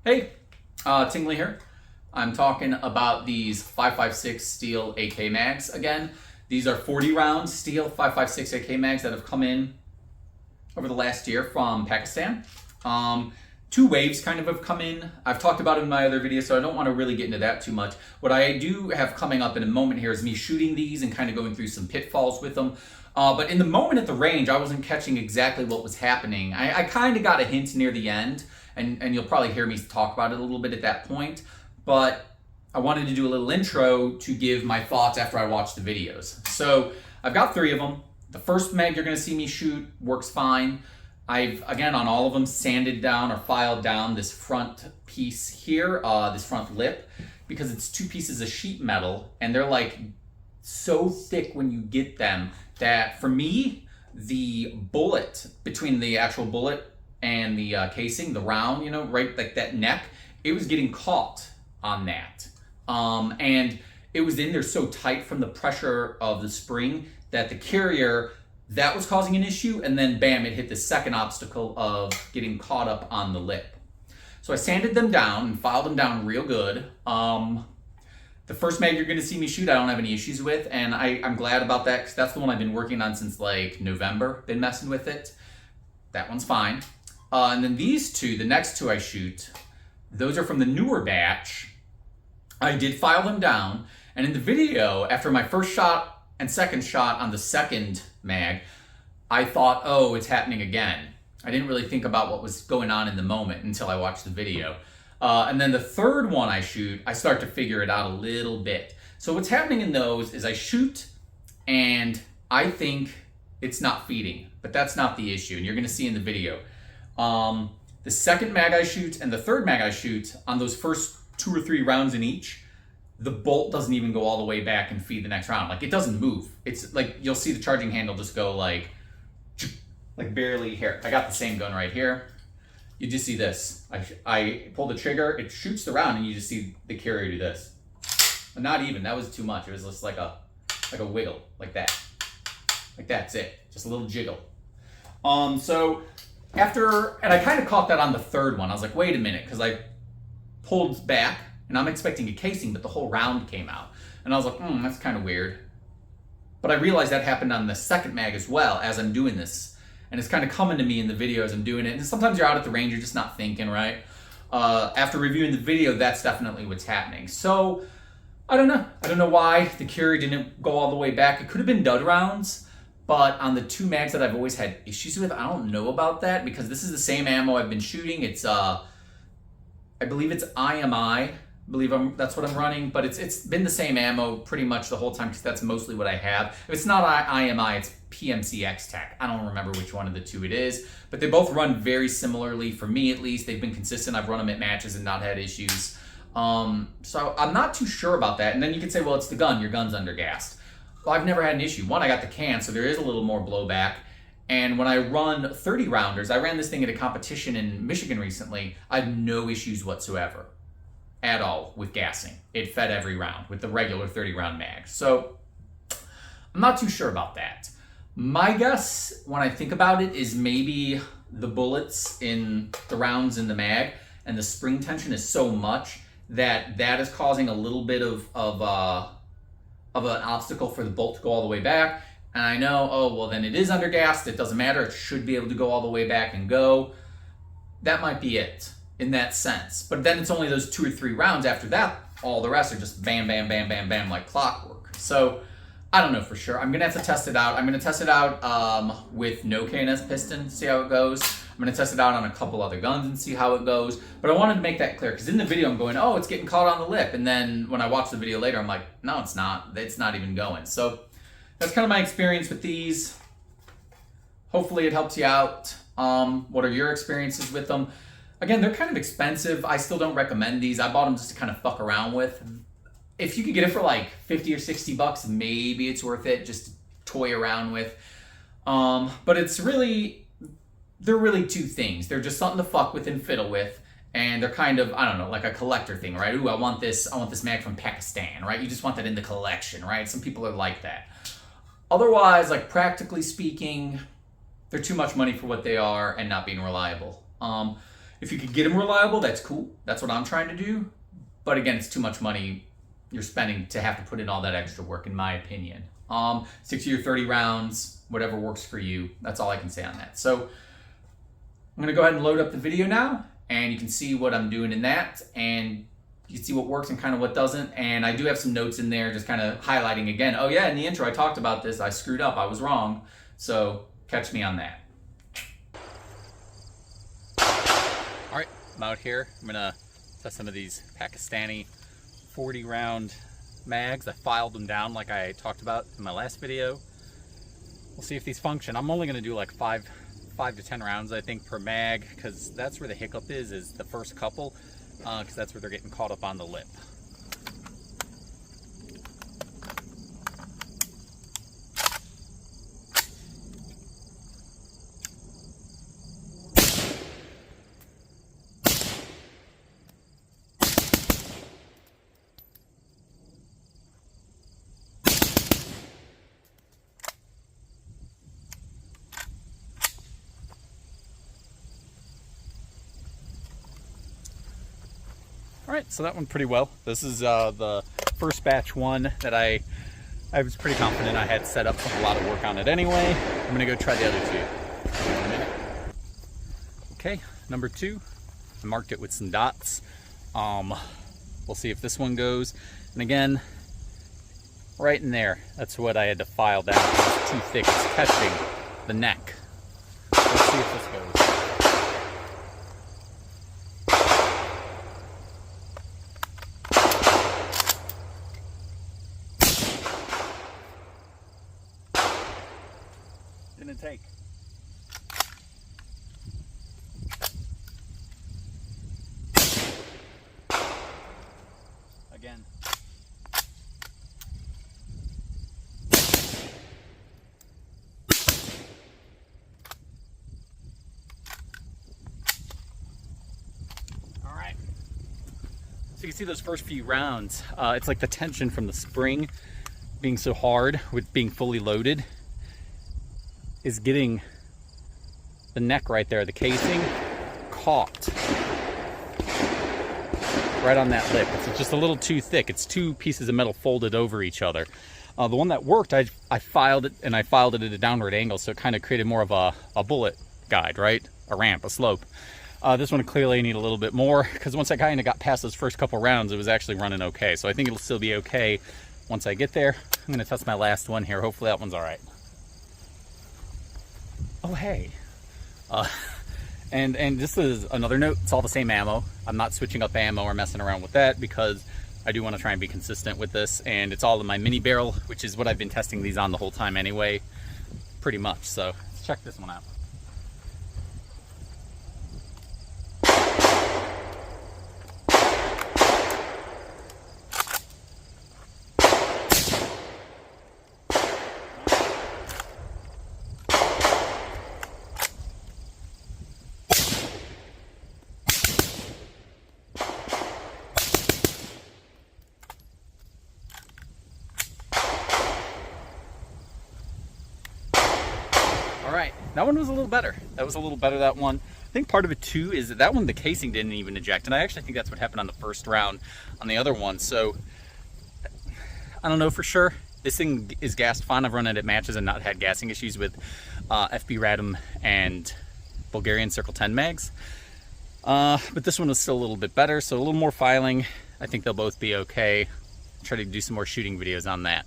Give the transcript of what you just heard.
Hey, Tingley here. I'm talking about these 5.56 steel AK mags again. These are 40 round steel 5.56 AK mags that have come in over the last year from Pakistan. Two waves kind of have come in. I've talked about it in my other videos, so I don't want to really get into that too much. What I do have coming up in a moment here is me shooting these and kind of going through some pitfalls with them. But in the moment at the range, I wasn't catching exactly what was happening. I kind of got a hint near the end, and you'll probably hear me talk about it a little bit at that point. But I wanted to do a little intro to give my thoughts after I watched the videos. So I've got 3 of them. The first mag you're going to see me shoot works fine. I've, again, on all of them, sanded down or filed down this front piece here, this front lip, because it's 2 pieces of sheet metal, and they're like so thick when you get them that for me, the bullet, between the actual bullet and the casing, the round, you know, right, like that neck, it was getting caught on that. And it was in there so tight from the pressure of the spring that the carrier, that was causing an issue, and then bam, it hit the second obstacle of getting caught up on the lip. So I sanded them down and filed them down real good. The first mag you're gonna see me shoot, I don't have any issues with, and I'm glad about that, because that's the one I've been working on since like November, been messing with it. That one's fine. And then these two, the next 2 I shoot, those are from the newer batch. I did file them down, and in the video, after my first shot and second shot on the second mag, I thought, oh, it's happening again. I didn't really think about what was going on in the moment until I watched the video. And then the third one I shoot, I start to figure it out a little bit. So what's happening in those is I shoot and I think it's not feeding, but that's not the issue, and you're gonna see in the video. The second mag I shoot and the third mag I shoot, on those first 2 or 3 rounds in each, the bolt doesn't even go all the way back and feed the next round. Like, it doesn't move. It's like, you'll see the charging handle just go like barely here. I got the same gun right here. You just see this. I pull the trigger, it shoots the round, and you just see the carrier do this. But not even, that was too much. It was just like a wiggle, like that. Like that's it, just a little jiggle. So after, and I kind of caught that on the third one. I was like, wait a minute, because I pulled back, and I'm expecting a casing, but the whole round came out. And I was like, that's kind of weird. But I realized that happened on the second mag as well as I'm doing this. And it's kind of coming to me in the video as I'm doing it. And sometimes you're out at the range, you're just not thinking, right? After reviewing the video, that's definitely what's happening. So, I don't know. I don't know why the carrier didn't go all the way back. It could have been dud rounds, but on the 2 mags that I've always had issues with, I don't know about that, because this is the same ammo I've been shooting. It's, I believe it's IMI. That's what I'm running, but it's been the same ammo pretty much the whole time, because that's mostly what I have. If it's not IMI, it's PMCX Tech. I don't remember which one of the 2 it is, but they both run very similarly, for me at least. They've been consistent. I've run them at matches and not had issues. So I'm not too sure about that. And then you could say, well, it's the gun. Your gun's undergassed. Well, I've never had an issue. One, I got the can, so there is a little more blowback. And when I run 30 rounders, I ran this thing at a competition in Michigan recently. I had no issues whatsoever at all with gassing. It fed every round with the regular 30 round mag. So I'm not too sure about that. My guess, when I think about it, is maybe the bullets in the rounds in the mag and the spring tension is so much that that is causing a little bit of an obstacle for the bolt to go all the way back. And I know, oh, well, then it is undergassed. It doesn't matter. It should be able to go all the way back and go. That might be it in that sense. But then it's only those 2 or 3 rounds. After that, all the rest are just bam, bam, bam, bam, bam, like clockwork. So I don't know for sure. I'm gonna have to test it out. I'm gonna test it out with no KNS piston, see how it goes. I'm gonna test it out on a couple other guns and see how it goes. But I wanted to make that clear, because in the video I'm going, oh, it's getting caught on the lip. And then when I watch the video later, I'm like, no, it's not. It's not even going. So that's kind of my experience with these. Hopefully it helps you out. What are your experiences with them? Again, they're kind of expensive. I still don't recommend these. I bought them just to kind of fuck around with. If you could get it for like 50 or 60 bucks, maybe it's worth it just to toy around with. But it's really, they're really 2 things. They're just something to fuck with and fiddle with. And they're kind of, I don't know, like a collector thing, right? Ooh, I want this mag from Pakistan, right? You just want that in the collection, right? Some people are like that. Otherwise, like practically speaking, they're too much money for what they are and not being reliable. If you could get them reliable, that's cool. That's what I'm trying to do. But again, it's too much money you're spending to have to put in all that extra work, in my opinion. 60 or 30 rounds, whatever works for you. That's all I can say on that. So I'm gonna go ahead and load up the video now, and you can see what I'm doing in that, and you can see what works and kind of what doesn't. And I do have some notes in there just kind of highlighting again, oh yeah, in the intro I talked about this, I screwed up, I was wrong. So catch me on that. All right, I'm out here. I'm gonna test some of these Pakistani 40 round mags. I filed them down like I talked about in my last video. We'll see if these function. I'm only gonna do like 5 to 10 rounds, I think, per mag, because that's where the hiccup is the first couple, because that's where they're getting caught up on the lip. All right, so that went pretty well. This is the first batch one that I was pretty confident I had set up a lot of work on it anyway. I'm gonna go try the other two in a minute. Okay, number 2, I marked it with some dots. We'll see if this one goes. And again, right in there, that's what I had to file down. It's too thick, it's catching the neck. Let's see if this goes. Didn't take. Again. All right. So you can see those first few rounds, it's like the tension from the spring being so hard with being fully loaded is getting the neck right there, the casing, caught right on that lip. It's just a little too thick. It's 2 pieces of metal folded over each other. The one that worked, I filed it, and I filed it at a downward angle, so it kind of created more of a bullet guide, right? A ramp, a slope. This one clearly I need a little bit more, because once I kind of got past those first couple rounds, it was actually running okay. So I think it'll still be okay once I get there. I'm gonna test my last one here. Hopefully that one's all right. Oh, hey. And this is another note. It's all the same ammo. I'm not switching up ammo or messing around with that because I do want to try and be consistent with this. And it's all in my mini barrel, which is what I've been testing these on the whole time anyway, pretty much. So let's check this one out. All right, that one was a little better. That was a little better, that one. I think part of it too is that one, the casing didn't even eject. And I actually think that's what happened on the first round on the other one. So I don't know for sure. This thing is gassed fine. I've run it at matches and not had gassing issues with FB Radom and Bulgarian Circle 10 mags. But this one was still a little bit better. So a little more filing. I think they'll both be okay. Try to do some more shooting videos on that.